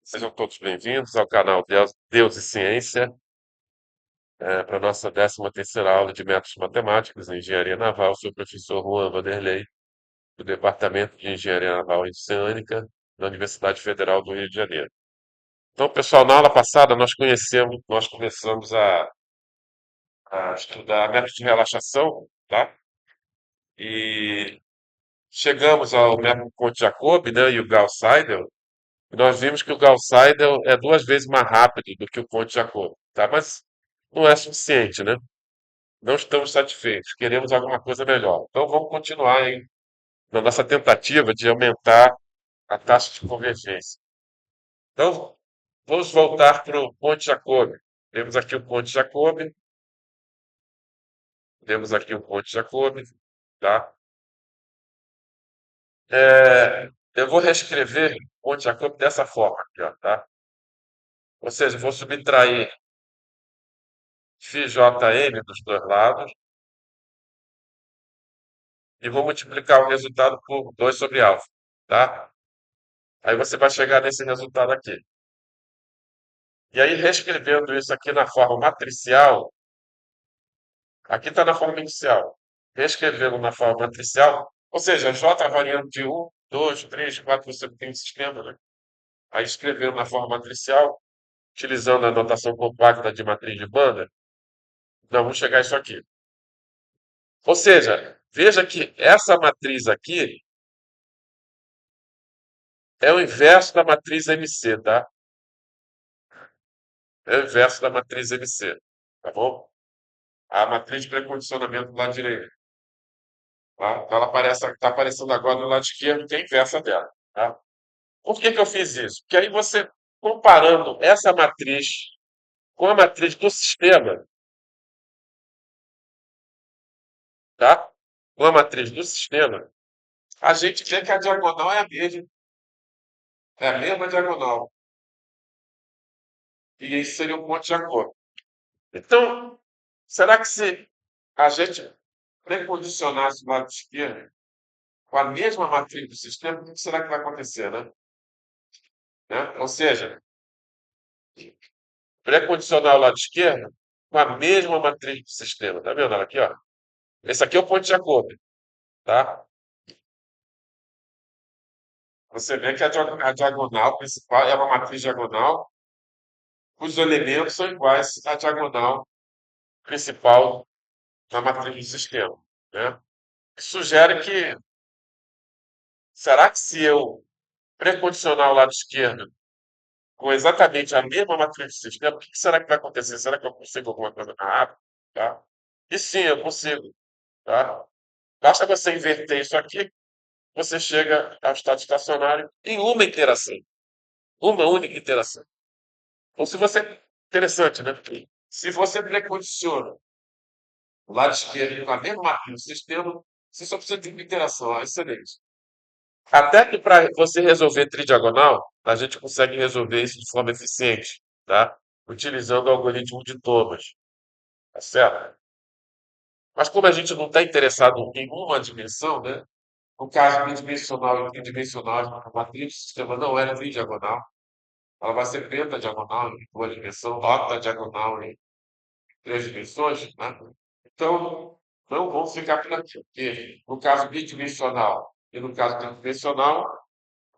Sejam todos bem-vindos ao canal Deus e Ciência, para a nossa 13ª aula de métodos matemáticos em engenharia naval. Sou o professor Juan Vanderlei, do Departamento de Engenharia Naval e Oceânica, da Universidade Federal do Rio de Janeiro. Então, pessoal, na aula passada nós começamos a estudar métodos de relaxação, tá? E chegamos ao método Conte-Jacobi, né, e o Gauss-Seidel. Nós vimos que o Gauss-Seidel é 2 vezes mais rápido do que o Conte-Jacobi, tá? Mas não é suficiente, né? Não estamos satisfeitos, queremos alguma coisa melhor. Então vamos continuar aí na nossa tentativa de aumentar a taxa de convergência. Então, vamos voltar para o Conte-Jacobi. Temos aqui o Conte-Jacobi, tá? Eu vou reescrever o Conte-Jacobi dessa forma aqui, ó, tá? Ou seja, vou subtrair φjm dos dois lados e vou multiplicar o resultado por 2 sobre alfa, tá? Aí você vai chegar nesse resultado aqui. E aí, reescrevendo isso aqui na forma matricial, aqui está na forma inicial, reescrevendo na forma matricial, ou seja, J variando de 1, 2, 3, 4, você tem um sistema, né? Aí, escrevendo na forma matricial, utilizando a notação compacta de matriz de banda, nós vamos chegar a isso aqui. Ou seja, veja que essa matriz aqui é o inverso da matriz MC, tá? É o inverso da matriz MC, tá bom? A matriz de precondicionamento do lado direito. Tá? Então ela está aparecendo agora no lado esquerdo, que é a inversa dela. Tá? Por que eu fiz isso? Porque aí você, comparando essa matriz com a matriz do sistema, tá? Com a matriz do sistema, a gente vê que a diagonal é a mesma. É a mesma diagonal. E isso seria um ponto de acordo. Então, será que se a gente precondicionasse o lado esquerdo com a mesma matriz do sistema, o que será que vai acontecer, né? Ou seja, precondicionar o lado esquerdo com a mesma matriz do sistema. Tá vendo ela aqui, ó? Esse aqui é o ponto de Jacobi, tá? Você vê que a diagonal principal é uma matriz diagonal, cujos elementos são iguais à diagonal principal da matriz do sistema, né? Isso sugere que, será que se eu precondicionar o lado esquerdo com exatamente a mesma matriz do sistema, o que será que vai acontecer? Será que eu consigo alguma coisa mais rápido? Tá? E sim, eu consigo, tá? Basta você inverter isso aqui, você chega ao estado estacionário em uma interação, uma única interação. Ou se você, interessante, né? Se você precondiciona o lado esquerdo com a mesma matriz do sistema, você só precisa de uma interação. Ah, excelente. Até que para você resolver tridiagonal, a gente consegue resolver isso de forma eficiente, tá? Utilizando o algoritmo de Thomas, tá certo? Mas como a gente não está interessado em uma dimensão, né? No caso bidimensional e tridimensional, a matriz do sistema não é tridiagonal, ela vai ser pentadiagonal em 2 dimensões, octadiagonal em 3 dimensões, né? Então, não vamos ficar por aqui, porque no caso bidimensional e no caso tridimensional,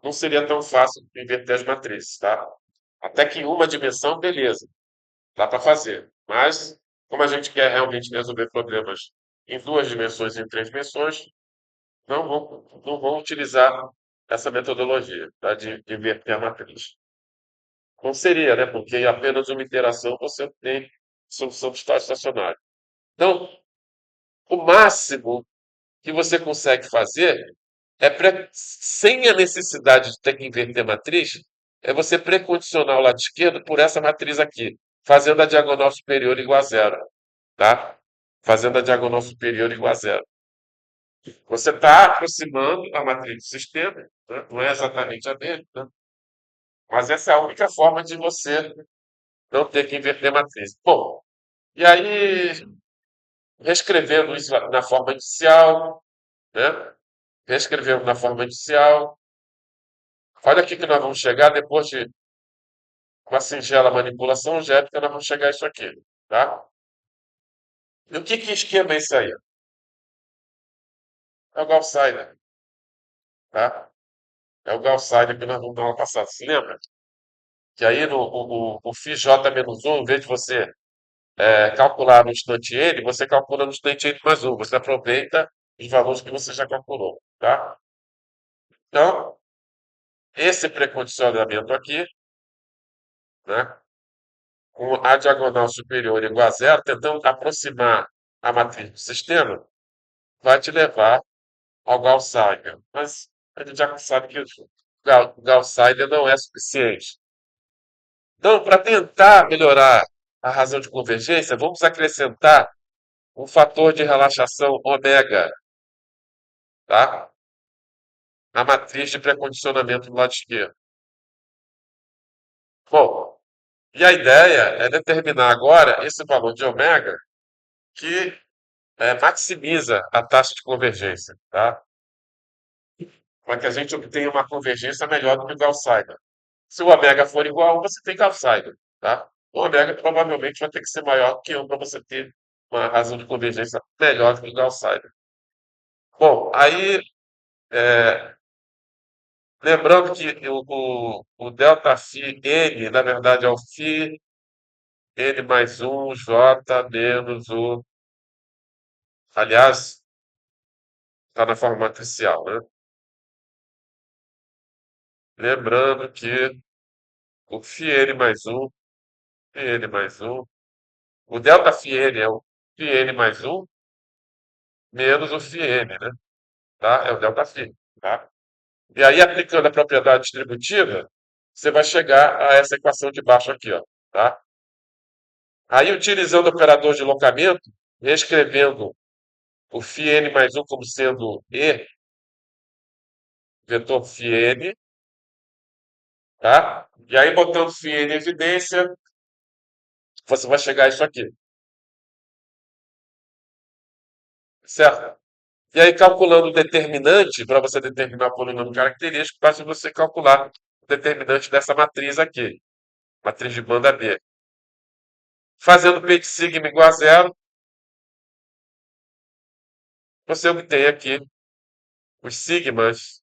não seria tão fácil inverter as matrizes, tá? Até que em uma dimensão, beleza, dá para fazer. Mas, como a gente quer realmente resolver problemas em 2 dimensões e em 3 dimensões, não vão utilizar essa metodologia, tá? De inverter a matriz. Não seria, né? Porque em apenas uma interação você tem solução do estado estacionário. Então, o máximo que você consegue fazer sem a necessidade de ter que inverter a matriz, é você precondicionar o lado esquerdo por essa matriz aqui, fazendo a diagonal superior igual a zero, tá? Fazendo a diagonal superior igual a zero. Você está aproximando a matriz do sistema, né? Não é exatamente a mesma, né? Mas essa é a única forma de você não ter que inverter a matriz. Bom, e aí, reescrevendo isso na forma inicial, né? Reescrevendo na forma inicial, Olha aqui que nós vamos chegar depois de uma singela manipulação algébrica, nós vamos chegar a isso aqui, tá? E o que esquema é esse aí? É o Gauss-Seidel, tá? É o Gauss-Seidel que nós vimos na aula passada, se lembra? Que aí o φ j menos 1, em vez de você calcular no instante n, você calcula no instante n mais 1. Você aproveita os valores que você já calculou, tá? Então, esse precondicionamento aqui, né, com a diagonal superior igual a zero, tentando aproximar a matriz do sistema, vai te levar ao Gauss-Seidel. Mas a gente já sabe que o Gauss-Seidel não é suficiente. Então, para tentar melhorar a razão de convergência, vamos acrescentar um fator de relaxação ômega, tá? Na matriz de pré-condicionamento do lado esquerdo. Bom, e a ideia é determinar agora esse valor de ômega que maximiza a taxa de convergência, tá? Para que a gente obtenha uma convergência melhor do que o Gauss-Seidel. Se o ômega for igual a 1, você tem Gauss-Seidel, tá? O ômega provavelmente vai ter que ser maior que 1 para você ter uma razão de convergência melhor do que o Gauss-Seidel. Bom, aí, lembrando que o delta φ n, na verdade, é o φ n mais 1 j menos o. Aliás, está na forma matricial, né? Lembrando que o φ n mais 1, φ n mais 1, o delta φ n é o φ n mais 1 menos o φ n, né? Tá? É o delta φ, tá? E aí, aplicando a propriedade distributiva, você vai chegar a essa equação de baixo aqui, ó, tá? Aí, utilizando o operador de locamento, reescrevendo o φ n mais 1 como sendo E, vetor φ n, tá? E aí, botando φ n em evidência, você vai chegar a isso aqui, certo? E aí, calculando o determinante, para você determinar o polinômio característico, basta você calcular o determinante dessa matriz aqui, matriz de banda B. Fazendo P de sigma igual a zero, você obtém aqui os sigmas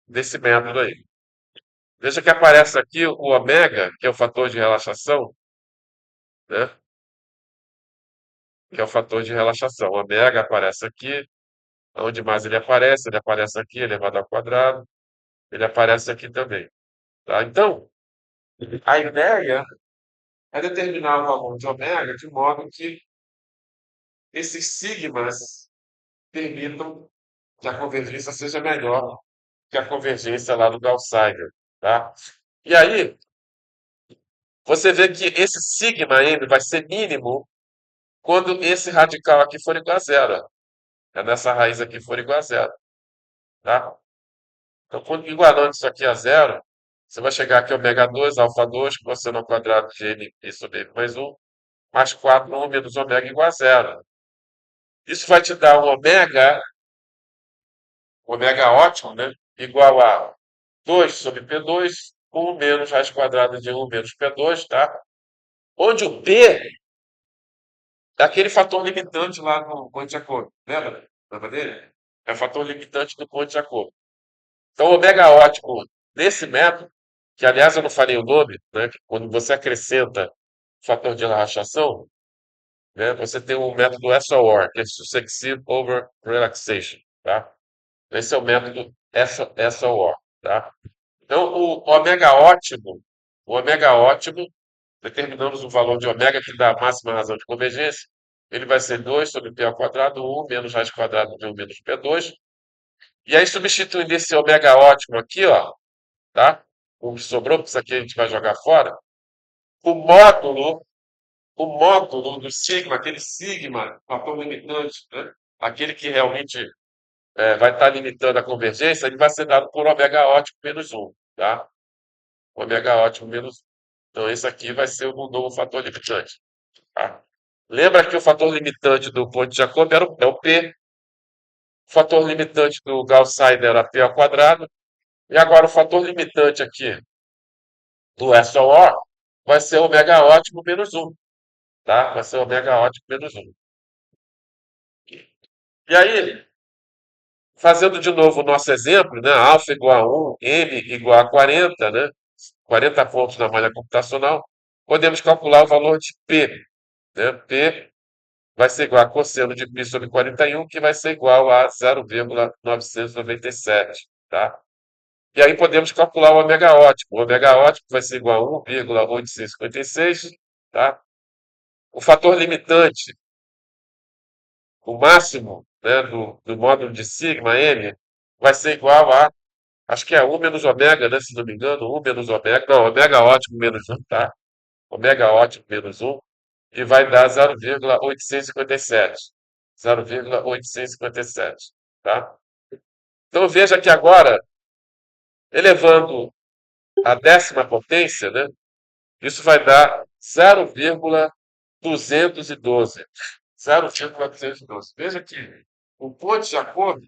desse método aí. Veja que aparece aqui o ômega, que é o fator de relaxação, né? Que é o fator de relaxação. O ômega aparece aqui, onde mais ele aparece aqui, elevado ao quadrado, ele aparece aqui também. Tá? Então, a ideia é determinar o valor de ômega de modo que esses sigmas permitam que a convergência seja melhor que a convergência lá do Gauss-Seidel, tá? E aí, você vê que esse sigma m vai ser mínimo quando esse radical aqui for igual a zero. É nessa raiz aqui for igual a zero, tá? Então, quando igualando isso aqui a zero, você vai chegar aqui ômega 2, alfa 2, cosseno ao quadrado de n e sobre n mais 1, mais 4, 1 menos ômega igual a zero. Isso vai te dar um ômega ótimo, né? Igual a 2 sobre P2, 1 menos raiz quadrada de 1 menos P2, tá? Onde o P é aquele fator limitante lá no ponto de Jacobi. Lembra? Lembra dele? É o fator limitante do ponto de Jacobi. Então, o ômega ótimo desse método, que aliás eu não falei o nome, né? Quando você acrescenta fator de relaxação, né? Você tem o método SOR, que é Successive Over Relaxation, tá? Esse é o método SOR, tá? Então, o ômega ótimo, determinamos o valor de ômega que dá a máxima razão de convergência, ele vai ser 2 sobre P ao quadrado, 1 menos raiz quadrada de 1 menos P2. E aí, substituindo esse ômega ótimo aqui, ó, tá? O que sobrou, porque isso aqui a gente vai jogar fora, o módulo, o módulo do sigma, aquele sigma, fator limitante, né? Aquele que realmente vai estar limitando a convergência, ele vai ser dado por ômega ótimo menos 1, tá? Ômega ótimo menos 1. Então, esse aqui vai ser o novo fator limitante, tá? Lembra que o fator limitante do ponto de Jacobi é o P. O fator limitante do Gauss-Seidel era P ao quadrado. E agora o fator limitante aqui do SOR vai ser ômega ótimo menos um, tá? Vai ser ômega ótimo menos um. E aí, fazendo de novo o nosso exemplo, né? Alfa igual a 1, M igual a 40, né? 40 pontos na malha computacional, podemos calcular o valor de P, né? P vai ser igual a cosseno de π sobre 41, que vai ser igual a 0,997, tá? E aí podemos calcular o ômega ótimo. O ômega ótimo vai ser igual a 1,8656, tá? O fator limitante, o máximo, né, do módulo de sigma m, vai ser igual a, acho que é 1 menos ômega, né, se não me engano, 1 menos ômega, não, ômega ótimo menos 1, tá? Ômega ótimo menos 1, e vai dar 0,857. 0,857, tá? Então veja que agora, elevando a décima potência, né, isso vai dar 0,212. 0,212. Veja que o ponto de Jacob,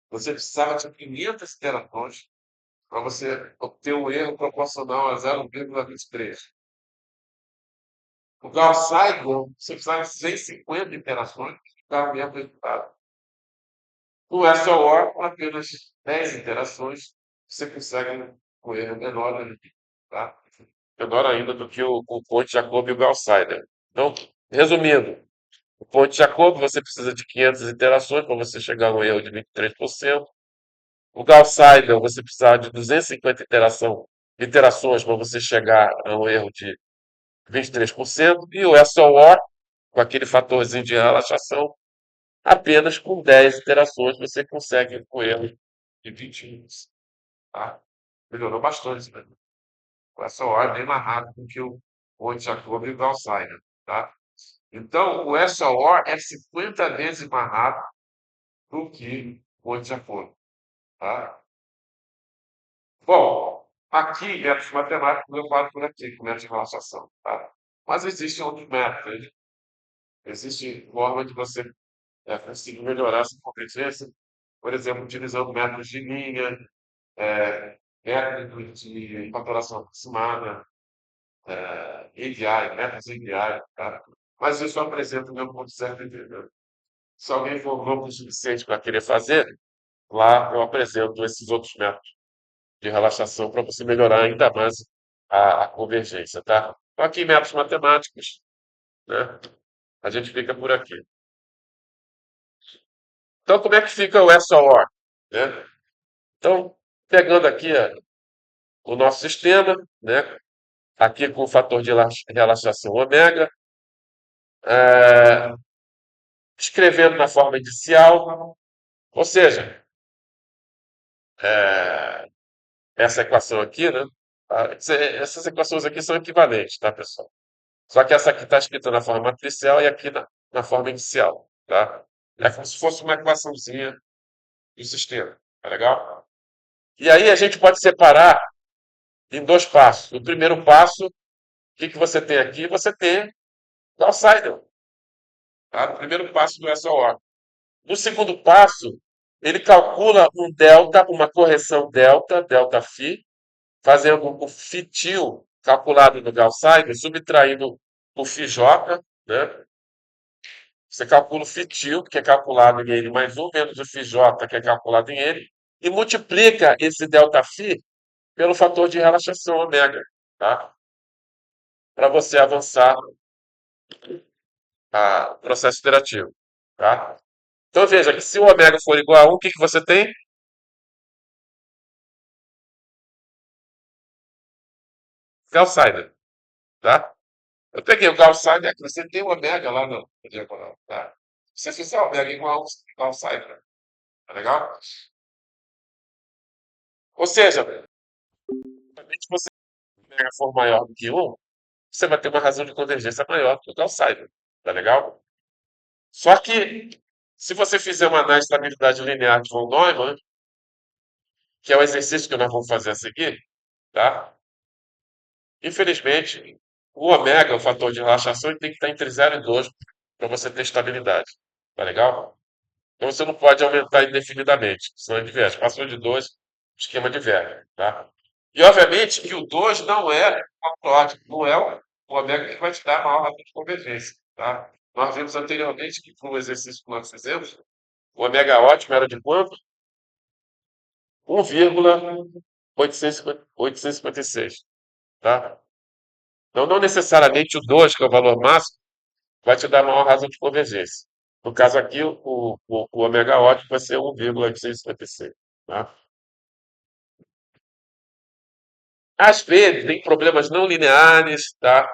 você precisava de 500 teratons para você obter um erro proporcional a 0,23. O Gauss-Seidel, você precisava de 150 interações para o mesmo resultado. No SOR, com apenas 10 interações, você consegue um erro menor, tá? Menor ainda do que o ponto de Jacob e o Gauss-Seidel. Então, resumindo, o ponto de Jacob você precisa de 500 interações para você chegar a um erro de 23%. O Gauss-Seidel você precisa de 250 interações para você chegar a um erro de 23%. E o SOR, com aquele fatorzinho de relaxação, apenas com 10 interações você consegue um erro de 21. Tá? Melhorou bastante, né? O SOR é bem mais rápido do que o ponto de Jacob e o Gauss-Seidel. Tá? Então, o SOR é 50 vezes mais rápido do que o antiafogo, tá? Bom, aqui, métodos matemáticos, eu paro por aqui, com métodos de relaxação, tá? Mas existem outros métodos. Existe forma de você conseguir melhorar essa competência, por exemplo, utilizando métodos de linha, métodos de fatoração aproximada, ADI, métodos ADI, tá? Mas isso eu apresento o meu ponto certo entendeu? Se alguém for novo o suficiente para querer fazer, lá eu apresento esses outros métodos de relaxação para você melhorar ainda mais a convergência, tá? Então, aqui, métodos matemáticos, né? A gente fica por aqui. Então, como é que fica o SOR, né? Então, pegando aqui o nosso sistema, né? Aqui com o fator de relaxação ômega, é, escrevendo na forma inicial, ou seja, é, essa equação aqui, né? Essas equações aqui são equivalentes, tá, pessoal? Só que essa aqui está escrita na forma matricial e aqui na forma inicial, tá? É como se fosse uma equaçãozinha do sistema, tá legal? E aí a gente pode separar em dois passos. O primeiro passo, o que que você tem aqui? Você tem Gauss-Seidel, tá? No primeiro passo do SOR. No segundo passo, ele calcula um delta, uma correção delta, delta φ, fazendo o φ calculado no Gauss-Seidel, subtraindo o φj, né? Você calcula o φ, que é calculado em ele, mais um menos o φj, que é calculado em ele, e multiplica esse ΔΦ pelo fator de relaxação ômega, tá? Para você avançar o processo iterativo, tá? Então veja que se o ômega for igual a 1, o que, que você tem? Gauss-Seidel, tá? Eu peguei o Gauss-Seidel e acrescentei o ômega lá na diagonal, tá? Se você fizer o ômega igual a 1, Gauss-Seidel, tá legal? Ou seja, se você ômega for maior do que 1, você vai ter uma razão de convergência maior do que o Gauss-Seidel. Tá legal? Só que, se você fizer uma análise da estabilidade linear de von Neumann, que é o exercício que nós vamos fazer a seguir, tá? Infelizmente, o ômega, o fator de relaxação, ele tem que estar entre 0 e 2 para você ter estabilidade. Tá legal? Então você não pode aumentar indefinidamente, senão ele viés. Passou de 2, esquema de verga, tá? E obviamente que o 2 não é o autótipo, não é o ômega que vai te dar a maior razão de convergência, tá? Nós vimos anteriormente que para o exercício que nós fizemos, o ômega ótimo era de quanto? 1,856, tá? Então, não necessariamente o 2, que é o valor máximo, vai te dar a maior razão de convergência. No caso aqui, o ômega ótimo vai ser 1,856, tá? Às vezes, tem problemas não lineares, tá?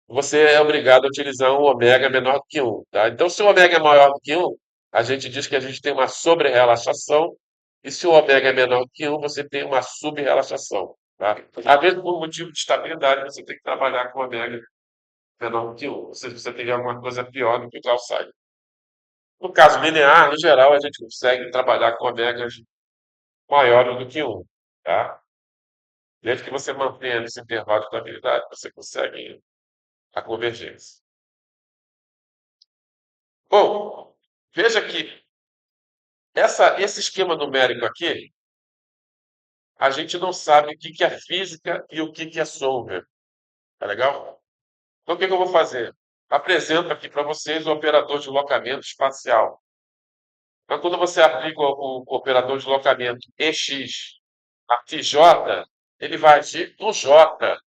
Você é obrigado a utilizar um ômega menor do que um, tá? Então, se o ômega é maior do que um, a gente diz que a gente tem uma sobre-relaxação, e se o ômega é menor do que um, você tem uma sub-relaxação, tá? Às vezes, por motivo de estabilidade, você tem que trabalhar com ômega menor do que um, ou seja, você teria alguma coisa pior do que o calçado. No caso linear, no geral, a gente consegue trabalhar com ômegas maiores do que um, tá? Desde que você mantenha esse intervalo de estabilidade, você consegue a convergência. Bom, veja que esse esquema numérico aqui, a gente não sabe o que que é física e o que que é solver. Tá legal? Então, o que que eu vou fazer? Apresento aqui para vocês o operador de locamento espacial. Então, quando você aplica o operador de locamento EX a J, ele vai agir no J.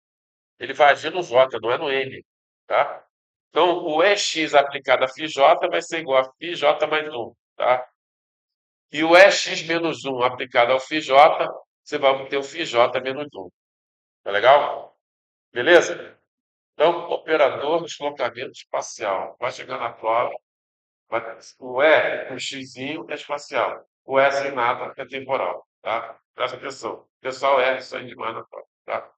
Ele vai agir no J, não é no N. Tá? Então, o EX aplicado a J vai ser igual a J mais um. Tá? E o EX menos um aplicado ao J, você vai obter o J menos um. Tá legal? Beleza? Então, operador de deslocamento espacial. Vai chegar na prova. O E, o X é espacial. O S sem nada é temporal. Tá? Presta atenção. O pessoal erra isso aí demais na prova. Tá?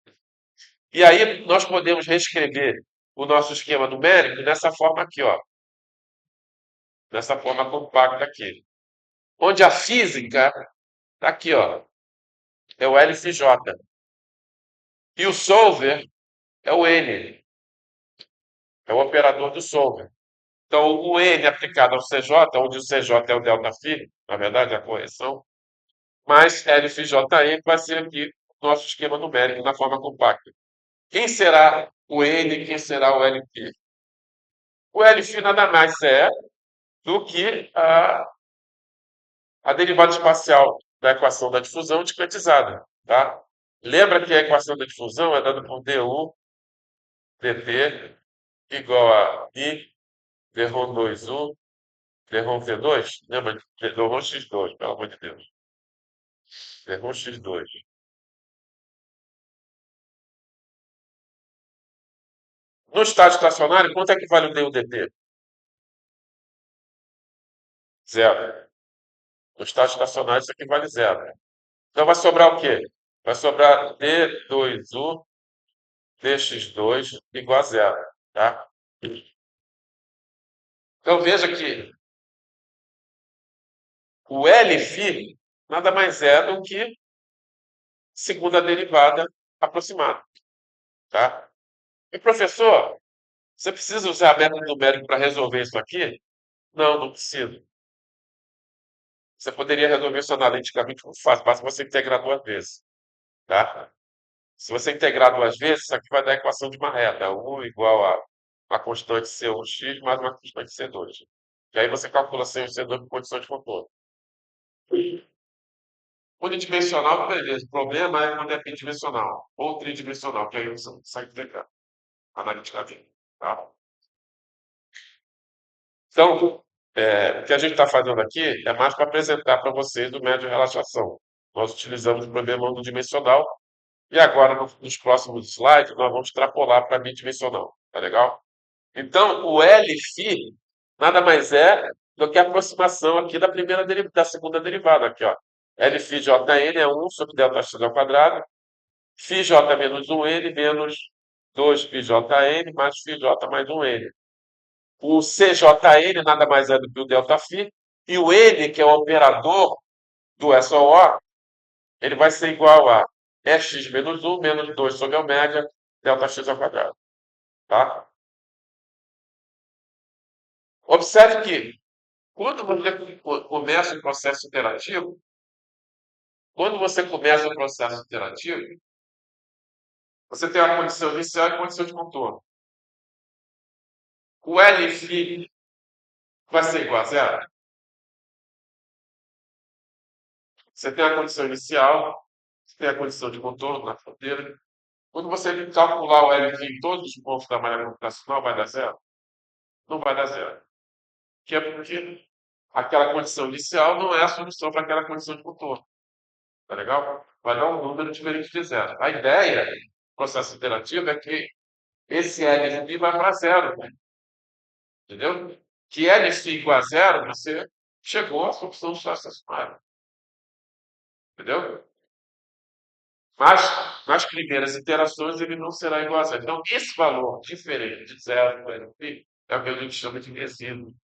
E aí, nós podemos reescrever o nosso esquema numérico nessa forma aqui, ó. Nessa forma compacta aqui. Onde a física está aqui, ó. É o LCJ. E o solver é o N. É o operador do solver. Então, o N aplicado ao CJ, onde o CJ é o delta φ, na verdade, a correção, mais LFJN vai ser aqui o nosso esquema numérico na forma compacta. Quem será o N e quem será o LP? O LF nada mais é do que a derivada espacial da equação da difusão discretizada. Tá? Lembra que a equação da difusão é dada por d1 dt igual a I Derrom 2,1, Derrom V2, lembra? Derrom X2, pelo amor de Deus. Derrom X2. No estado estacionário, quanto é que vale o d 1 dt? Zero. No estado estacionário, isso aqui vale zero. Então vai sobrar o quê? Vai sobrar D2U dx2 igual a zero. Tá? Então veja que o Lφ nada mais é do que segunda derivada aproximada. Tá? E professor, você precisa usar método numérico para resolver isso aqui? Não, não precisa. Você poderia resolver isso analiticamente muito fácil, basta você integrar duas vezes. Tá? Se você integrar duas vezes, isso aqui vai dar a equação de uma reta. U igual a uma constante C1x mais uma constante C2. E aí você calcula C1 e C2 por condição de contorno. Unidimensional, beleza. O problema é quando é bidimensional ou tridimensional, que aí você não consegue integrar analiticamente. Tá? Então, o que a gente está fazendo aqui é mais para apresentar para vocês o médio de relaxação. Nós utilizamos o problema unidimensional e agora, nos próximos slides, nós vamos extrapolar para bidimensional. Tá legal? Então, o Lφ nada mais é do que a aproximação aqui da segunda derivada. Aqui, ó. Lφjn é 1 sobre ΔX ao quadrado, φj menos 1n menos 2πjn mais φj mais 1n. O CJN nada mais é do que o ΔΦ, e o N, que é o operador do SOO, ele vai ser igual a X menos 1 menos 2 sobre ômega ΔX ao quadrado. Tá? Observe que, quando você começa o processo interativo, Quando você começa o processo iterativo, você tem a condição inicial e a condição de contorno. O L' vai ser igual a zero. Você tem a condição inicial, você tem a condição de contorno na fronteira. Quando você calcular o L em todos os pontos da malha gravitacional, vai dar zero? Não vai dar zero. Que é porque aquela condição inicial não é a solução para aquela condição de contorno. Tá legal? Vai dar um número diferente de zero. A ideia do processo iterativo é que esse L vai para zero. Né? Entendeu? Que L igual a zero, você chegou à solução do espaço estacionário. Entendeu? Mas nas primeiras iterações ele não será igual a zero. Então, esse valor diferente de zero é o que a gente chama de resíduo.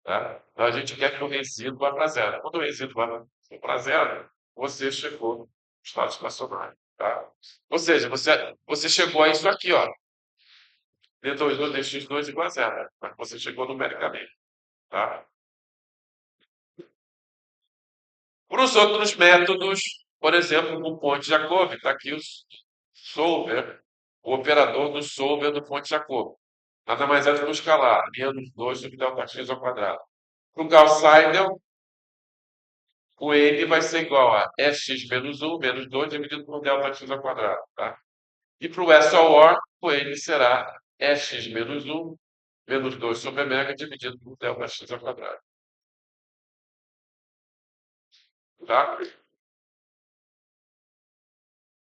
Tá? Então, a gente quer que o resíduo vá para zero. Quando o resíduo vai para zero, você chegou no estado estacionário. Tá? Ou seja, você chegou a isso aqui, ó. D22, dx2 igual a zero. Mas você chegou numericamente. Tá? Para os outros métodos, por exemplo, o ponte Jacobi, está aqui o solver, o operador do solver do ponte Jacobi. Nada mais é do que um escalar, menos 2 sobre delta x ao quadrado. Para o Gauss-Seidel, o N vai ser igual a Sx menos 1 menos 2 dividido por delta x ao quadrado. Tá? E para o SOR, o N será Sx menos 1 menos 2 sobre mega dividido por delta x ao quadrado. Tá?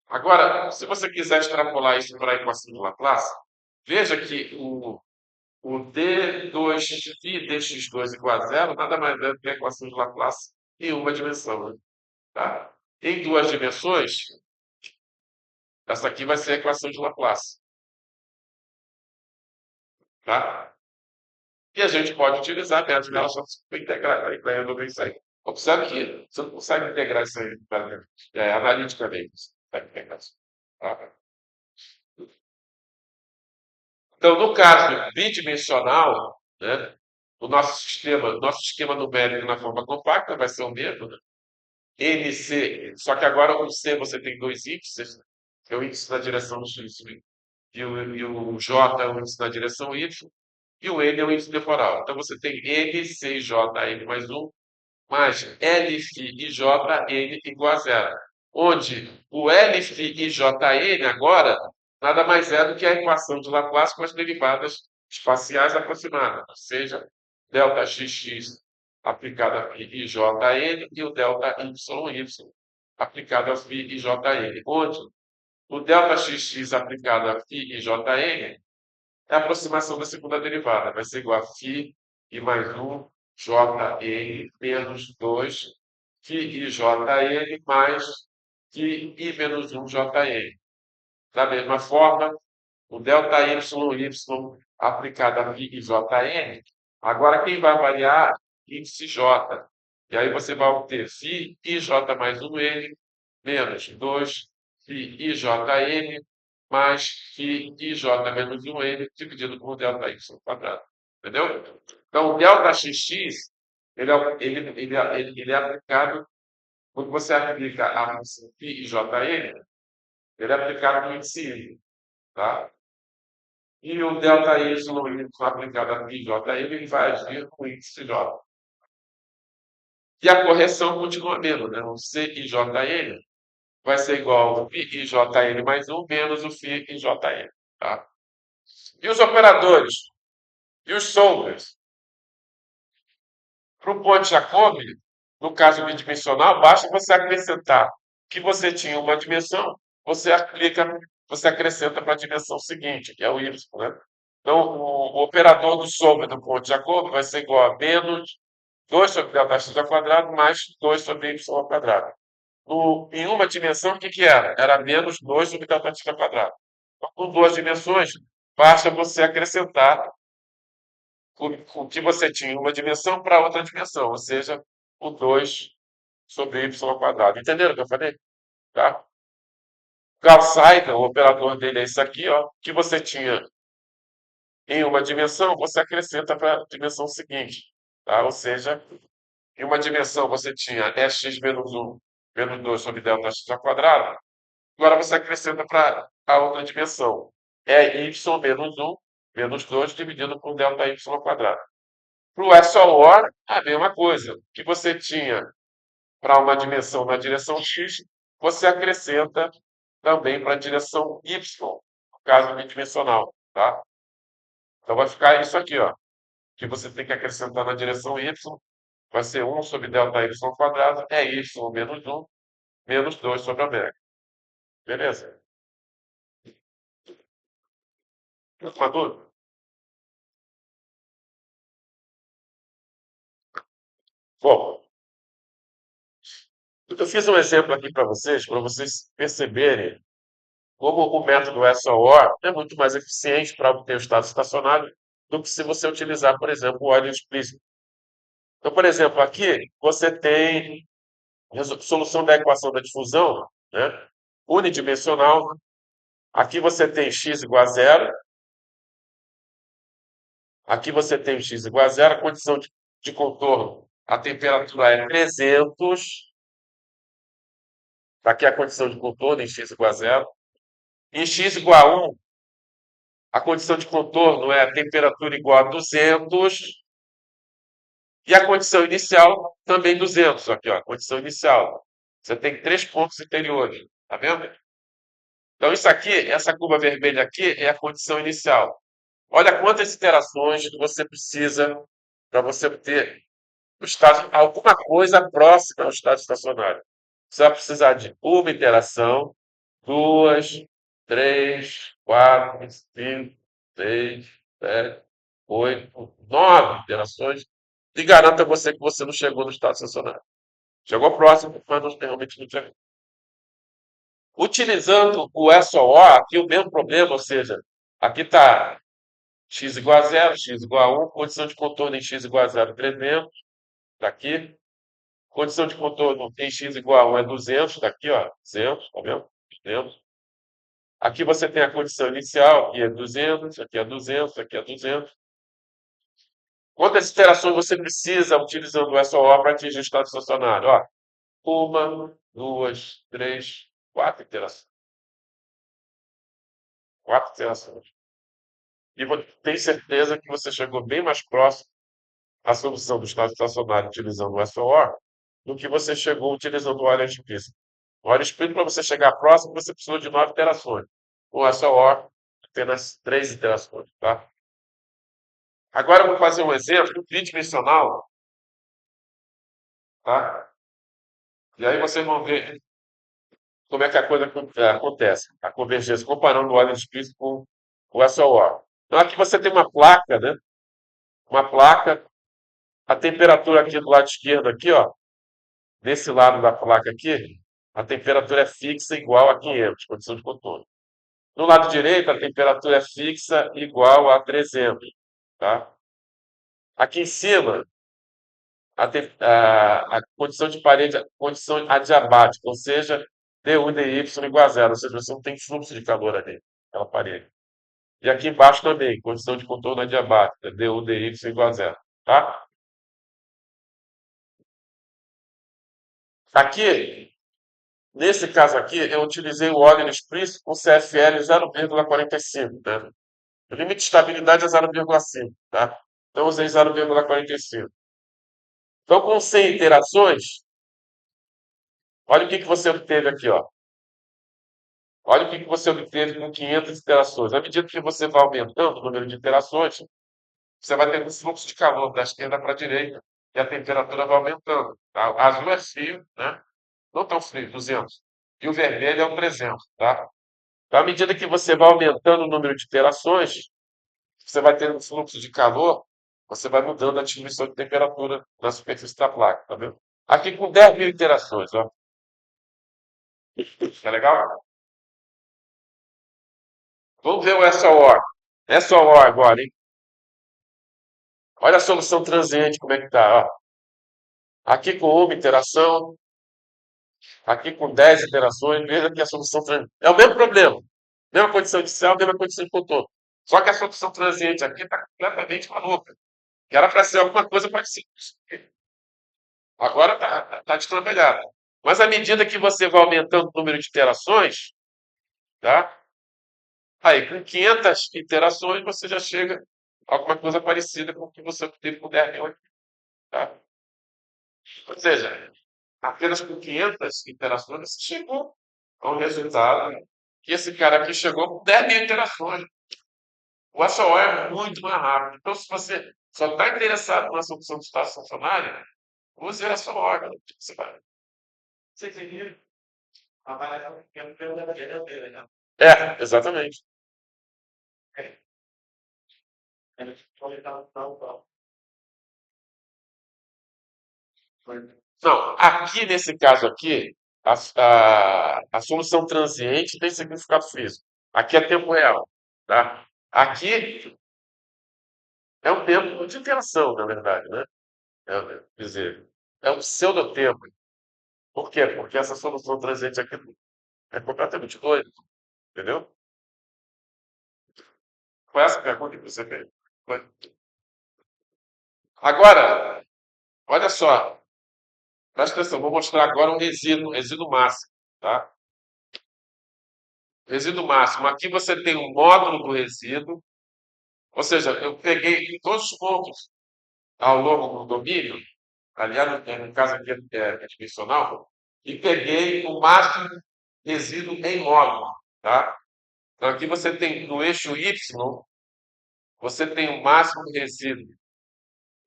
Agora, se você quiser extrapolar isso para a equação de Laplace, veja que o D2φ dx2 igual a zero nada mais é do que a equação de Laplace em uma dimensão. Né? Tá? Em duas dimensões, essa aqui vai ser a equação de Laplace. Tá? E a gente pode utilizar métodos de relação para integrar, para resolver isso aí. Observe que você não consegue integrar isso aí analiticamente. Tá? Então, no caso bidimensional, né, nosso esquema numérico na forma compacta vai ser o mesmo, né? NC, só que agora o C você tem dois índices, né? É o índice na direção X e o J é o índice na direção Y, e o N é o índice temporal. Então você tem N, C e J, N mais um, mais L, φ e J, N igual a zero. Onde o L, φ e J, N agora nada mais é do que a equação de Laplace com as derivadas espaciais aproximadas, ou seja, delta xx aplicado a φ e Jn e o delta y aplicado a φ e Jn, onde o delta xx aplicado a φ e Jn é a aproximação da segunda derivada, vai ser igual a φ e mais 1 Jn menos 2 φ e Jn mais φ e menos 1 Jn. Da mesma forma, o delta y aplicado a φ e Jn, agora quem vai variar? Índice J. E aí você vai obter φ e J mais 1n menos 2 φ e Jn mais φ e J menos 1n dividido por delta y quadrado. Entendeu? Então, o delta xx ele é aplicado, quando você aplica a função φ e Jn, ele é aplicado no índice y. Tá? E o delta y aplicado a φ Jn, ele vai agir com o índice J. E a correção continua a mesma, né? O C e Jn vai ser igual ao φ e Jn mais 1 menos o φ e Jn. Tá? E os operadores? E os solvers? Para o ponte Jacobi, no caso bidimensional, basta você acrescentar que você tinha uma dimensão, você acrescenta para a dimensão seguinte, que é o y. Né? Então, o operador do solver do ponte Jacobi vai ser igual a menos 2 sobre delta x ao quadrado mais 2 sobre y ao quadrado. Em uma dimensão, o que era? Era menos 2 sobre delta x ao quadrado. Então, com duas dimensões, basta você acrescentar o que você tinha em uma dimensão para outra dimensão, ou seja, o 2 sobre y ao quadrado. Entenderam o que eu falei? Tá? Gauss-Seidel, o operador dele é esse aqui, ó, que você tinha em uma dimensão, você acrescenta para a dimensão seguinte. Tá? Ou seja, em uma dimensão você tinha Sx menos 1 menos 2 sobre Δx ao quadrado. Agora você acrescenta para a outra dimensão. É y menos 1 menos 2 dividido por Δy ao quadrado. Para o SOR, a mesma coisa. O que você tinha para uma dimensão na direção x, você acrescenta também para a direção y, no caso bidimensional, tá? Então vai ficar isso aqui, ó, que você tem que acrescentar na direção y, vai ser 1 sobre Δy ao quadrado, é y menos 1 menos 2 sobre ômega. Beleza? Uma dúvida? Bom, eu fiz um exemplo aqui para vocês perceberem como o método SOR é muito mais eficiente para obter o estado estacionário do que se você utilizar, por exemplo, o óleo explícito. Então, por exemplo, aqui você tem solução da equação da difusão, né? Unidimensional. Aqui você tem x igual a zero. Aqui você tem x igual a zero. A condição de contorno, a temperatura é 300. Aqui é a condição de contorno em x igual a zero. Em x igual a 1, a condição de contorno é a temperatura igual a 200. E a condição inicial também 200. Aqui, ó, a condição inicial. Você tem 3 pontos interiores. Tá vendo? Então, isso aqui, essa curva vermelha aqui, é a condição inicial. Olha quantas iterações você precisa para você obter o estado, alguma coisa próxima ao estado estacionário. Você vai precisar de uma iteração, duas, três, quatro, cinco, seis, sete, oito, 9 iterações. E garanto a você que você não chegou no estado estacionário. Chegou próximo, mas realmente não chegou. Utilizando o SOO, aqui o mesmo problema, ou seja, aqui está x igual a zero, x igual a 1, condição de contorno em x igual a zero, 300, está aqui. Condição de contorno em x igual a 1 é 200, está aqui, ó, 200, está vendo? 200. Aqui você tem a condição inicial, que é 200, aqui é 200, aqui é 200. Quantas iterações você precisa utilizando o SOO para atingir o estado estacionário? Ó, uma, duas, três, quatro iterações. Quatro iterações. E tem certeza que você chegou bem mais próximo à solução do estado estacionário utilizando o SOR do que você chegou utilizando o óleo explícito. O óleo explícito, para você chegar próximo, você precisou de 9 iterações. O SOR, apenas 3 iterações. Tá? Agora eu vou fazer um exemplo tridimensional. Tá? E aí vocês vão ver como é que a coisa acontece. A convergência, comparando o óleo explícito com o SOR. Então aqui você tem uma placa, né? Uma placa. A temperatura aqui do lado esquerdo, aqui, ó, desse lado da placa aqui, a temperatura é fixa igual a 500, condição de contorno. No lado direito, a temperatura é fixa igual a 300. Tá? Aqui em cima, a condição de parede, a condição adiabática, ou seja, du dy igual a zero, ou seja, você não tem fluxo de calor ali, aquela parede. E aqui embaixo também, condição de contorno adiabática, du dy igual a zero. Tá? Aqui, nesse caso aqui, eu utilizei o óleo explícito com CFL 0,45, né? O limite de estabilidade é 0,5, tá? Então, eu usei 0,45. Então, com 100 iterações, olha o que você obteve aqui, ó. Olha o que você obteve com 500 iterações. À medida que você vai aumentando o número de iterações, você vai tendo um fluxo de calor da esquerda para a direita e a temperatura vai aumentando. Tá? O azul é frio, né? Não tão frio, 200. E o vermelho é o 300, tá? Então, à medida que você vai aumentando o número de iterações, você vai tendo um fluxo de calor, você vai mudando a distribuição de temperatura na superfície da placa, tá vendo? Aqui com 10 mil iterações, ó. Tá legal? Vamos ver o SOR. SOR agora, hein? Olha a solução transiente, como é que tá, ó. Aqui com uma iteração, aqui com 10 iterações, veja que a solução transiente. É o mesmo problema. Mesma condição inicial, mesma condição de contorno. Só que a solução transiente aqui está completamente maluca. Que era para ser alguma coisa parecida. Agora está destrabalhada. Mas à medida que você vai aumentando o número de iterações, tá? Aí, com 500 iterações, você já chega a alguma coisa parecida com o que você teve com 10 mil aqui, tá? Ou seja, apenas com 500 interações, você chegou a um resultado que esse cara aqui chegou com 10 mil interações. O SOO é muito mais rápido. Então, se você só está interessado na solução de estado funcionário, use o SOO. Você vai. Você entendeu? É, exatamente. Não, aqui nesse caso aqui, a solução transiente tem significado físico. Aqui é tempo real, tá? Aqui é um tempo de interação, na verdade, né? Quer dizer, é um pseudotempo. Por quê? Porque essa solução transiente aqui é completamente doida, entendeu? Foi essa a pergunta que você fez. Foi. Agora, olha só, presta atenção, vou mostrar agora um resíduo máximo, tá? Resíduo máximo. Aqui você tem um módulo do resíduo, ou seja, eu peguei todos os pontos ao longo do domínio, aliás, no caso aqui é dimensional, e peguei o máximo resíduo em módulo, tá? Então aqui você tem no eixo Y, você tem o máximo resíduo,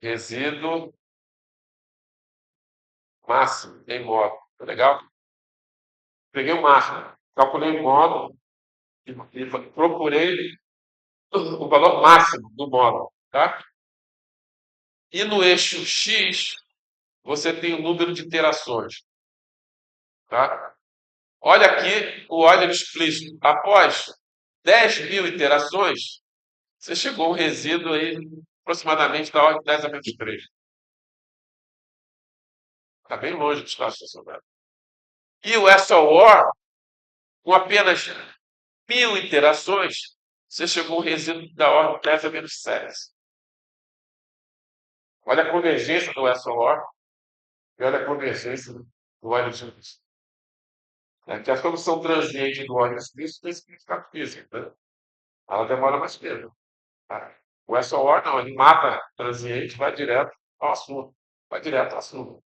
resíduo máximo em módulo, tá legal? Peguei o máximo, calculei o módulo e procurei o valor máximo do módulo, tá? E no eixo X, você tem o número de iterações, tá? Olha aqui o olho explícito. Após 10 mil iterações, você chegou a um resíduo aí aproximadamente da ordem de 10 a menos 3. Está bem longe do estado estacionário. E o SOR, com apenas 1000 interações, você chegou a um resíduo da ordem de 10 a menos 7. Olha a convergência do SOR e olha a convergência do óleo explícito. É que a solução transiente do óleo explícito tem significado físico, né? Ela demora mais tempo. Tá? O SOR não, ele mata transiente, vai direto ao assunto. Vai direto ao assunto.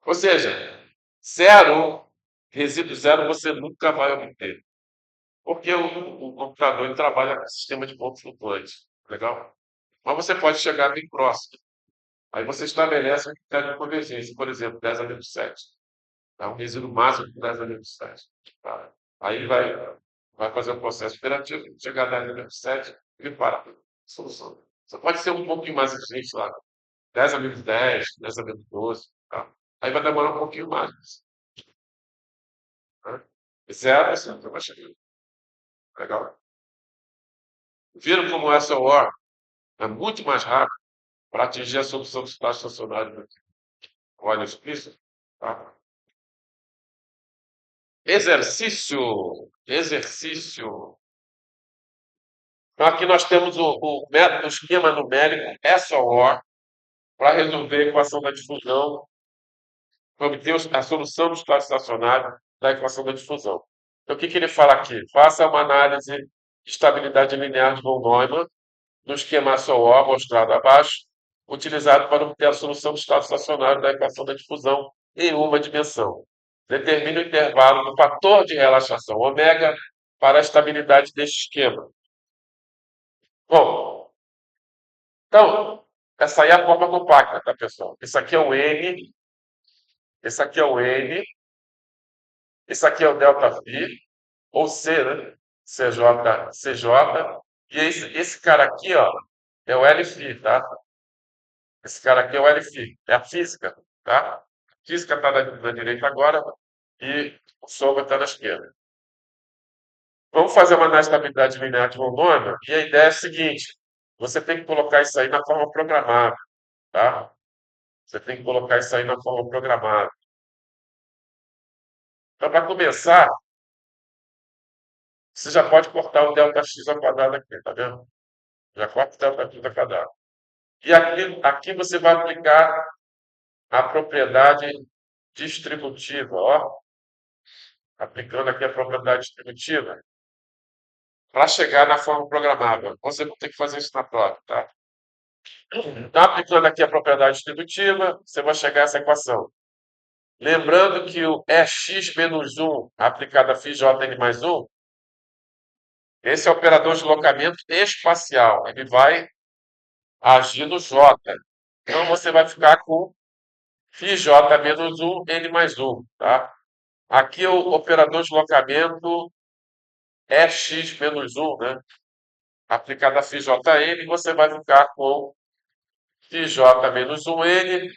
Ou seja, zero, resíduo zero você nunca vai obter. Porque o computador ele trabalha com sistema de pontos flutuantes. Legal? Mas você pode chegar bem próximo. Aí você estabelece um critério de convergência, por exemplo, 10 a menos 7. Tá? Um resíduo máximo de 10 a menos 7. Tá? Aí vai fazer um processo iterativo, chegar a 10 a menos 7 e para a solução. Você pode ser um pouquinho mais exigente lá. 10 a menos 10, 10 a menos 12. Tá? Aí vai demorar um pouquinho mais. Tá? Zero, você vai chegar. Legal? Viram como o SOR é muito mais rápido para atingir a solução do espaço estacionário do que o óleo explícito? Tá? Exercício. Exercício. Então, aqui nós temos o método, o esquema numérico SOR para resolver a equação da difusão, para obter a solução do estado estacionário da equação da difusão. Então, o que ele fala aqui? Faça uma análise de estabilidade linear de von Neumann no esquema SOR mostrado abaixo, utilizado para obter a solução do estado estacionário da equação da difusão em uma dimensão. Determine o intervalo do fator de relaxação ômega para a estabilidade deste esquema. Bom, então, essa aí é a forma compacta, tá, pessoal? Isso aqui é o N, esse aqui é o N, esse aqui é o delta phi, ou C, né? CJ, CJ, e esse cara aqui, ó, é o L phi, tá? Esse cara aqui é o L phi, é a física, tá? A física está na direita agora e o sombra está na esquerda. Vamos fazer uma análise da estabilidade linear de von Neumann, e a ideia é a seguinte: você tem que colocar isso aí na forma programável, tá? Você tem que colocar isso aí na forma programável. Então, para começar, você já pode cortar o ΔX ao quadrado aqui, tá vendo? Já corta o ΔX ao quadrado. E aqui você vai aplicar a propriedade distributiva, ó, aplicando aqui a propriedade distributiva, para chegar na forma programável. Você não tem que fazer isso na prova, tá? Então, aplicando aqui a propriedade distributiva, você vai chegar a essa equação. Lembrando que o EX menos 1 aplicado a φjn mais 1, esse é o operador de deslocamento espacial. Ele vai agir no J. Então, você vai ficar com φj menos 1, n mais 1. Tá? Aqui o operador de deslocamento é x menos 1, né? Aplicado a φjn, você vai ficar com φj menos 1n.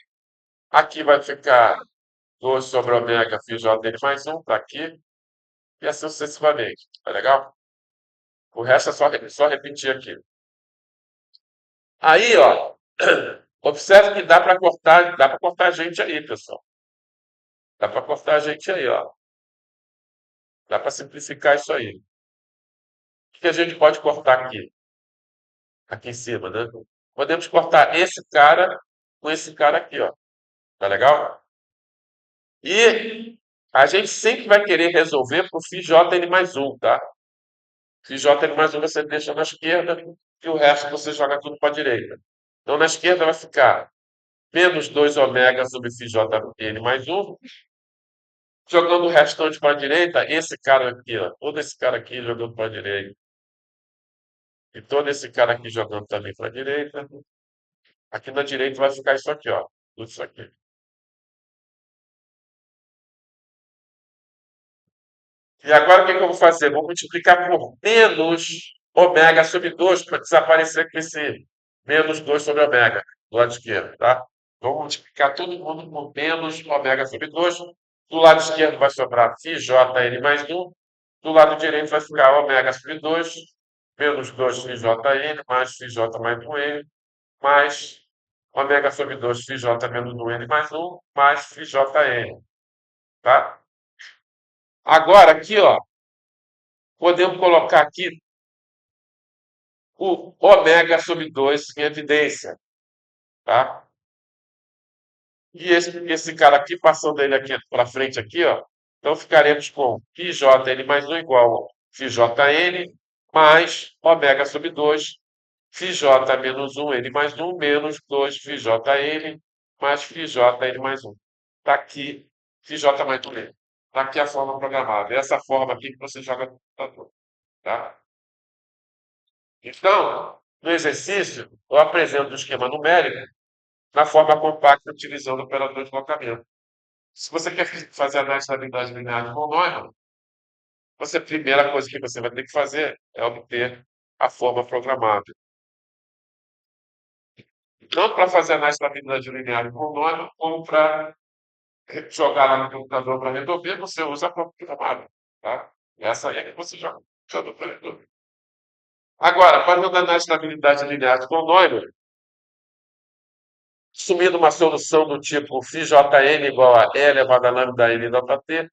Aqui vai ficar 2 sobre ômega φjn mais 1, tá aqui. E assim sucessivamente. Tá legal? O resto é só repetir aqui. Aí, ó, observe que dá para cortar a gente aí, pessoal. Dá para cortar a gente aí, ó. Dá para simplificar isso aí. O que a gente pode cortar aqui? Aqui em cima, né? Podemos cortar esse cara com esse cara aqui, ó. Tá legal? E a gente sempre vai querer resolver por φjn mais 1, tá? φjn mais 1 você deixa na esquerda e o resto você joga tudo para a direita. Então, na esquerda vai ficar menos 2 ômega sobre φjn mais 1. Jogando o restante para a direita, esse cara aqui, ó, todo esse cara aqui jogando para a direita. E todo esse cara aqui jogando também para a direita. Aqui na direita vai ficar isso aqui, ó. Tudo isso aqui. E agora o que, que eu vou fazer? Vou multiplicar por menos ômega sobre 2 para desaparecer com esse menos 2 sobre ômega do lado esquerdo, tá? Vou multiplicar todo mundo por menos ômega sobre 2. Do lado esquerdo vai sobrar φjn mais 1. Do lado direito vai ficar ômega sobre 2, menos 2 φjn, mais φj mais 1n, mais ômega sobre 2 φj menos 1n mais 1, mais φjn. Tá? Agora, aqui, ó, podemos colocar aqui o ômega sobre 2 em evidência. Tá? E esse cara aqui, passando ele aqui para frente, aqui, ó, então ficaremos com φjn mais 1 igual a φjn mais ômega sobre 2, φj menos 1, n mais 1, menos 2 φjn mais φjn mais 1. Está aqui φj mais 1n. Está aqui a forma programável. Essa forma aqui que você joga no computador. Tá? Então, no exercício, eu apresento o esquema numérico na forma compacta utilizando o operador de deslocamento. Se você quer fazer análise da habilidade linear de von Neumann, a primeira coisa que você vai ter que fazer é obter a forma programável. Tanto para fazer análise da habilidade linear de von Neumann, como para jogar lá no computador para resolver, você usa a forma programável. Tá? Essa aí é que você joga no computador para resolver. Agora, fazendo análise da habilidade linear de von Neumann, assumindo uma solução do tipo φjn igual a e elevado a lambda n delta t,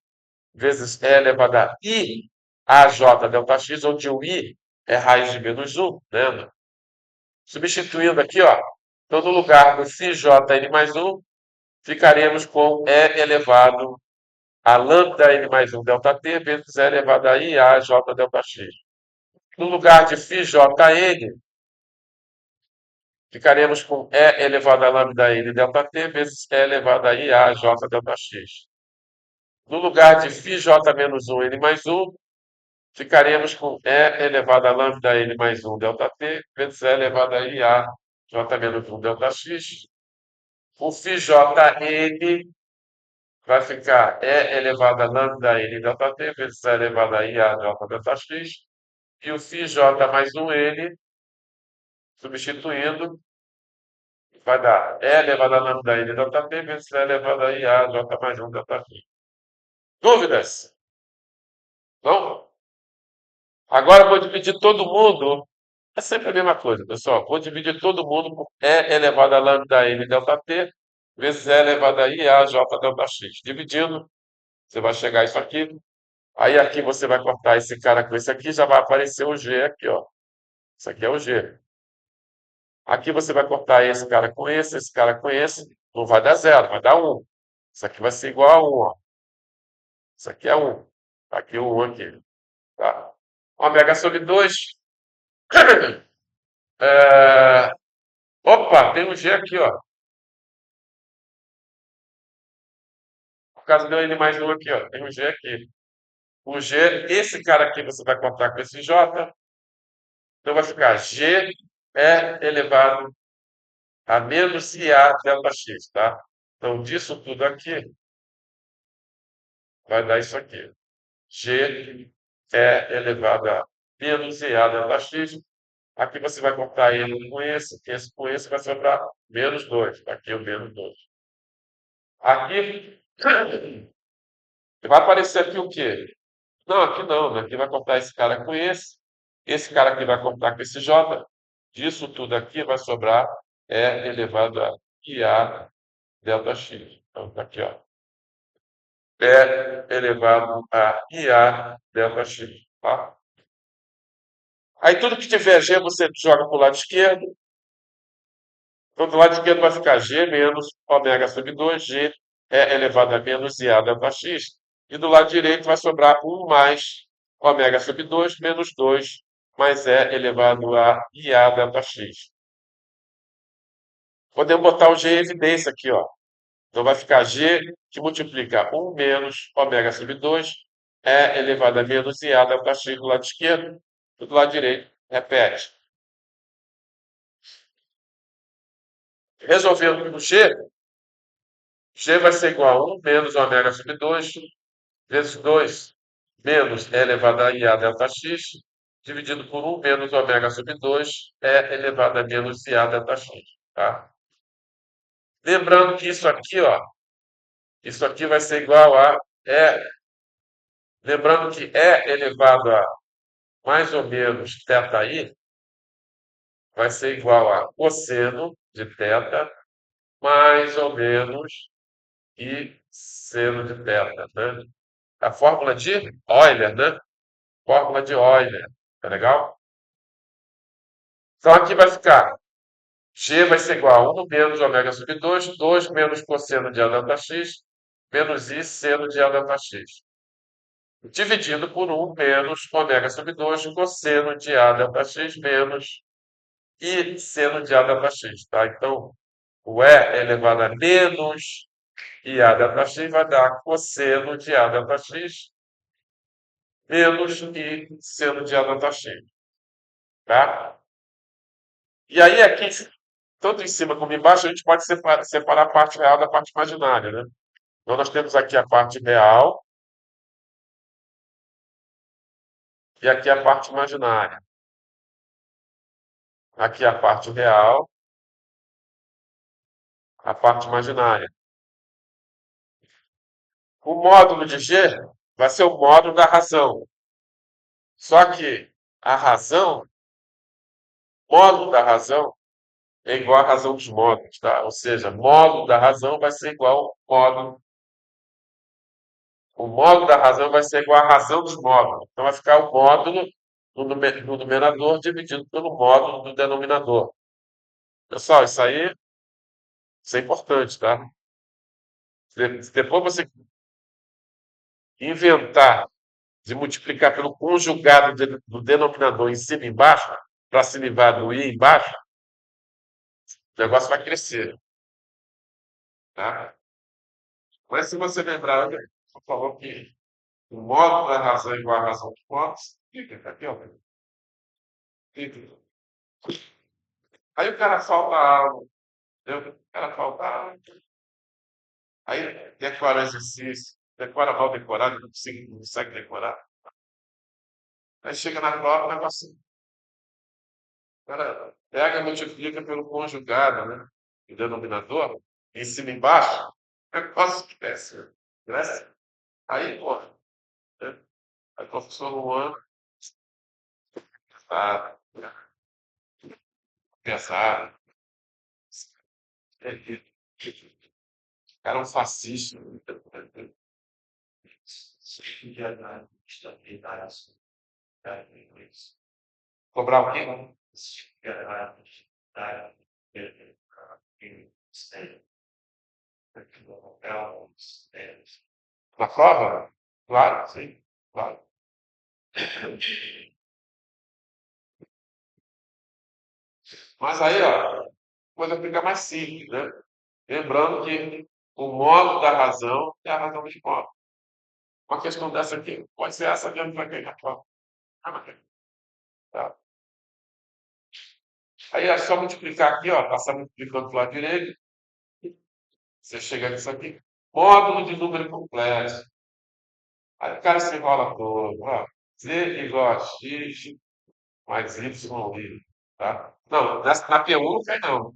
vezes e elevado a i aj delta x, onde o i é raiz de menos 1, né? Substituindo aqui, ó, então no lugar do φjn mais 1, ficaremos com e elevado a lambda n mais 1 delta t, vezes e elevado a i aj delta x. No lugar de φjn, ficaremos com e elevado a lambda n delta t, vezes e elevado a i aj delta x. No lugar de φj menos 1 n mais 1, ficaremos com e elevado a lambda n mais 1 delta t, vezes e elevado a i a j menos 1 delta x. O φjn vai ficar e elevado a lambda n delta t, vezes e elevado a i a j delta x. E o φj mais 1n, substituindo, vai dar e elevado a lambda n delta t, vezes e elevado a i a j mais 1 delta x. Dúvidas? Não? Agora eu vou dividir todo mundo. É sempre a mesma coisa, pessoal. Vou dividir todo mundo por e elevado a lambda n delta t vezes e elevado a i a j delta x. Dividindo, você vai chegar a isso aqui. Aí aqui você vai cortar esse cara com esse aqui, já vai aparecer o g aqui, ó. Isso aqui é o g. Aqui você vai cortar esse cara com esse cara com esse. Não vai dar zero, vai dar 1. Isso aqui vai ser igual a 1, ó. Isso aqui é 1. Tá aqui o 1 aqui. Tá? Ômega sobre 2. É, opa, tem um G aqui, ó. Por causa do N mais 1 aqui, ó. Tem um G aqui. O G, esse cara aqui você vai contar com esse J. Então vai ficar G é elevado a menos IA delta X, tá? Então, disso tudo aqui, vai dar isso aqui. G é elevado a menos IA delta X. Aqui você vai cortar ele com esse vai sobrar menos 2. Aqui o menos 2. Aqui vai aparecer aqui o quê? Não, aqui não. Aqui vai cortar esse cara com esse. Esse cara aqui vai cortar com esse J. Disso tudo aqui vai sobrar E elevado a IA delta X. Então, tá aqui, ó. E elevado a IA delta X. Tá? Aí tudo que tiver G você joga para o lado esquerdo. Então, do lado esquerdo vai ficar G menos ômega sobre 2, G é elevado a menos IA delta X. E do lado direito vai sobrar 1 mais ômega sobre 2 menos 2 mais E elevado a IA delta X. Podemos botar o G em evidência aqui, ó. Então vai ficar G que multiplica 1 menos ômega sobre 2 é elevado a menos IA delta X do lado esquerdo. Do lado direito, repete. Resolvendo o G vai ser igual a 1 menos ômega sobre 2 vezes 2 menos E elevado a IA delta X, dividido por 1 menos ômega sobre 2 é elevado a menos IA delta X. Tá? Lembrando que isso aqui, ó, isso aqui vai ser igual a E. Lembrando que E elevado a mais ou menos θi vai ser igual a cosseno de θ mais ou menos e seno de θ, né? A fórmula de Euler, né? Fórmula de Euler, tá legal? Então aqui vai ficar G vai ser igual a 1 menos ômega sobre 2, 2 menos cosseno de A delta x, menos I seno de A delta x. Dividido por 1 menos ômega sobre 2, cosseno de A delta x, menos I seno de A delta x. Tá? Então, o E elevado a menos IA delta x vai dar cosseno de A delta x, menos I seno de A delta x. Tá? E aí, aqui, tanto em cima como embaixo, a gente pode separar a parte real da parte imaginária, né? Então, nós temos aqui a parte real e aqui a parte imaginária. Aqui a parte real, a parte imaginária. O módulo de G vai ser o módulo da razão. Só que a razão, módulo da razão, é igual à razão dos módulos, tá? Ou seja, módulo da razão vai ser igual ao módulo. O módulo da razão vai ser igual à razão dos módulos. Então vai ficar o módulo no numerador dividido pelo módulo do denominador. Pessoal, isso é importante, tá? Depois você inventar de multiplicar pelo conjugado do denominador em cima e embaixo, para se livrar do i embaixo, o negócio vai crescer, tá? Mas se você lembrar, você falou que o módulo da razão é igual à razão dos módulos, fica aqui, ó. Fica. Aí o cara falta aula, entendeu? O cara falta aula, aí decora o exercício, decora mal decorado, não consegue decorar. Aí chega na prova, o negócio, o cara pega e multiplica pelo conjugado, né? O denominador, em cima e embaixo, o negócio cresce. Cresce. Aí, pô, né? Aí o professor Luan, tá pesado, ele, cara, é um fascista. Cobrar o quê? Na prova? Claro, sim, claro. Mas aí, ó, a coisa fica mais simples, né? Lembrando que o modo da razão é a razão dos modos. Uma questão dessa aqui pode ser essa mesmo para quem na prova. Tá? Aí é só multiplicar aqui, ó, passar multiplicando para o lado direito, você chega nisso aqui. Módulo de número complexo. Aí o cara se enrola todo, ó. Z igual a x mais y, tá? Não, na P1 não tem não.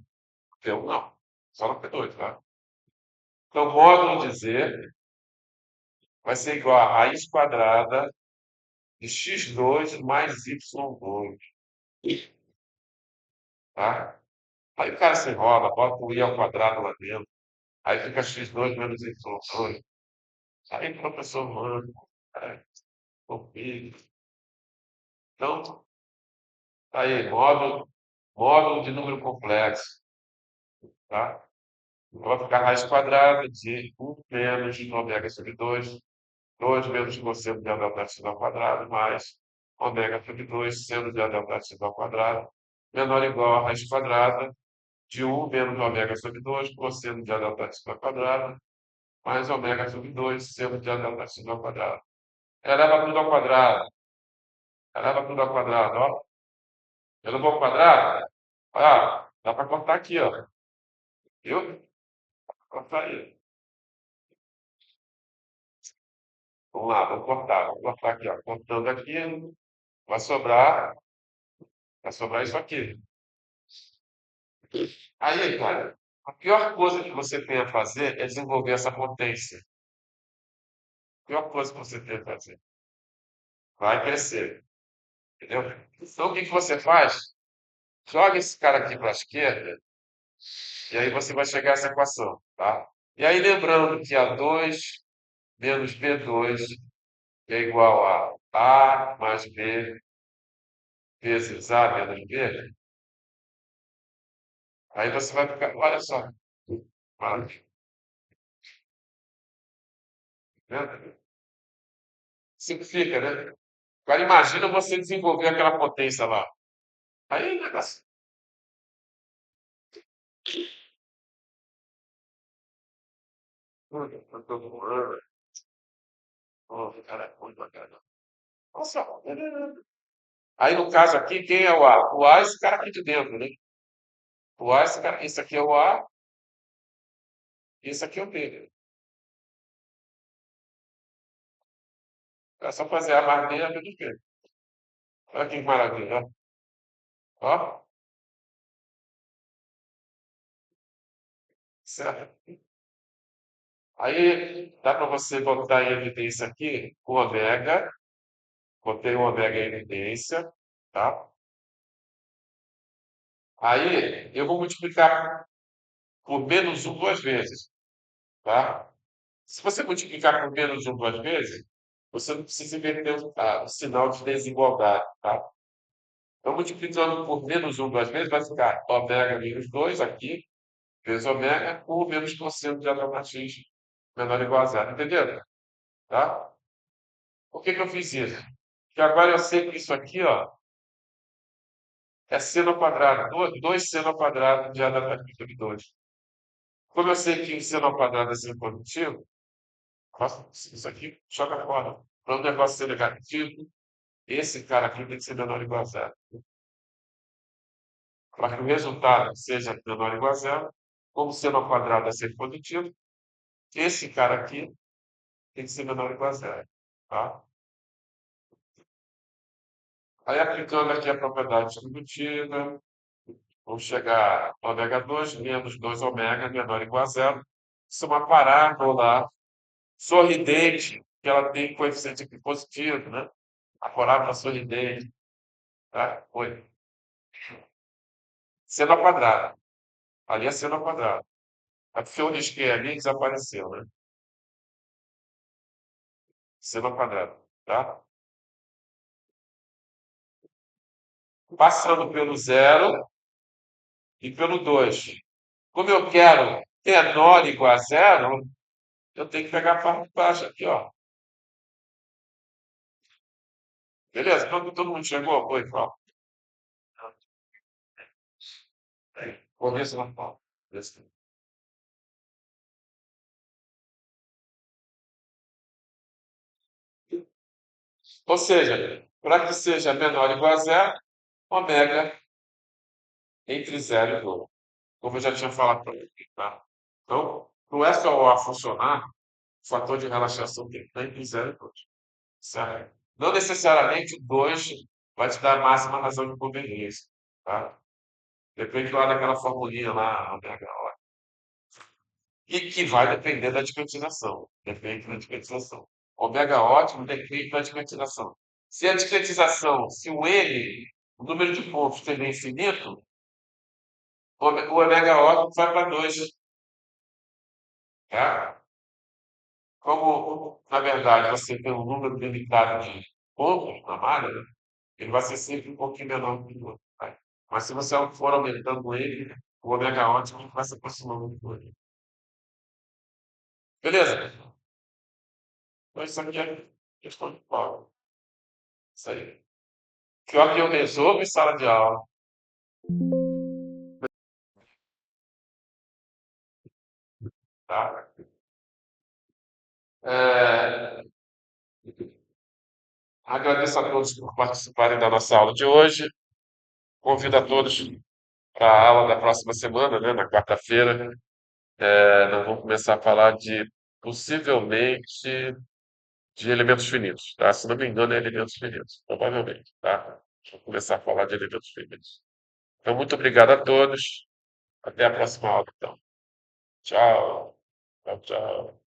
P1 não. Só na P2, tá? Então, módulo de Z vai ser igual a raiz quadrada de x2 mais y2, tá? Aí o cara se enrola, bota o i ao quadrado lá dentro. Aí fica x2 menos y2. Aí o professor manda, é, confia. Então, tá aí, módulo de número complexo, tá? Vai ficar raiz quadrada de 1 menos ômega sobre 2, 2 menos cosseno de delta x ao quadrado, mais ômega sobre 2, seno de delta x ao quadrado, menor ou igual a raiz quadrada de 1 menos ômega sobre 2, cosseno de delta x ao quadrado, mais ômega sobre 2, seno de delta x ao quadrado. Eleva tudo ao quadrado. Eleva tudo ao quadrado, ó. Elevou ao quadrado. Ah, dá para cortar aqui, ó. Viu? Cortar aí. Vamos lá, vamos cortar. Vamos cortar aqui, ó. Cortando aqui, vai sobrar, vai sobrar isso aqui. Aí, cara, a pior coisa que você tem a fazer é desenvolver essa potência. A pior coisa que você tem a fazer. Vai crescer, entendeu? Então, o que que você faz? Joga esse cara aqui para a esquerda e aí você vai chegar a essa equação, tá? E aí, lembrando que A2 menos B2 é igual a mais B vezes A menos B, aí você vai ficar, olha só, olha, né? Simplifica, né? Agora imagina você desenvolver aquela potência lá. Aí o negócio. Nossa, cara, é muito bacana. Nossa, aí no caso aqui, quem é o A? O A é esse cara aqui de dentro, né? O A é esse cara, esse aqui é o A, esse aqui é o B. É só fazer A mais B, A menos B. Olha que maravilha, ó. Ó, certo? Aí dá para você botar em evidência aqui o ômega, botei o ômega em evidência, tá? Aí eu vou multiplicar por menos um duas vezes, tá? Se você multiplicar por menos um duas vezes, você não precisa inverter o sinal de desigualdade, tá? Então, multiplicando por menos um duas vezes, vai ficar ômega menos 2 aqui, vezes ômega, por menos cosseno de delta x menor ou igual a zero, entendeu? Tá? Por que que eu fiz isso? Porque agora eu sei que isso aqui, ó, é seno ao quadrado, 2 seno ao quadrado de a delta x sobre 2. Como eu sei que o seno ao quadrado é seno positivo, faço isso aqui, joga fora. Para o negócio ser negativo, esse cara aqui tem que ser menor ou igual a zero. Para que o resultado seja menor ou igual a zero, como seno ao quadrado é sempre positivo, esse cara aqui tem que ser menor ou igual a zero. Tá? Aí, aplicando aqui a propriedade distributiva, vamos chegar a ômega 2 menos 2 ômega menor ou igual a zero. Isso é uma parábola sorridente, que ela tem coeficiente aqui positivo, né? A parábola sorridente. Tá? Oi. Seno ao quadrado. Ali é seno ao quadrado. A fio de esquerda ali desapareceu, né? Seno ao quadrado. Tá? Passando pelo zero e pelo 2. Como eu quero menor ou igual a zero, eu tenho que pegar a parte de baixo aqui, ó. Beleza? Todo mundo chegou? Foi, Paulo. Começo na Paulo. Ou seja, para que seja menor ou igual a zero, ômega entre zero e 2. Como eu já tinha falado para você, tá? Então, não é só o A funcionar, o fator de relaxação tem que estar entre zero e 2. Certo? Não necessariamente o 2 vai te dar a máxima razão de conveniência. Tá? Depende lá daquela formulinha lá, ômega. E que vai depender da discretização. Depende da discretização. Ômega ótimo depende da discretização. Se a discretização, se o N, o número de pontos tender infinito, o ômega ótimo vai para 2. Tá? Como, na verdade, você tem um número limitado de pontos na malha, né? Ele vai ser sempre um pouquinho menor que o outro. Tá? Mas se você for aumentando ele, o ômega ótimo vai se aproximando do outro. Beleza? Então isso aqui é questão de prova. Isso aí. Pior que eu resolvo em sala de aula. Tá? É, agradeço a todos por participarem da nossa aula de hoje. Convido a todos para a aula da próxima semana, né, na quarta-feira. Nós vamos começar a falar de, possivelmente, de elementos finitos. Tá? Se não me engano, é elementos finitos, provavelmente. Tá? Vamos começar a falar de elementos finitos. Então, muito obrigado a todos. Até a próxima aula, então. Tchau. Tchau, tchau.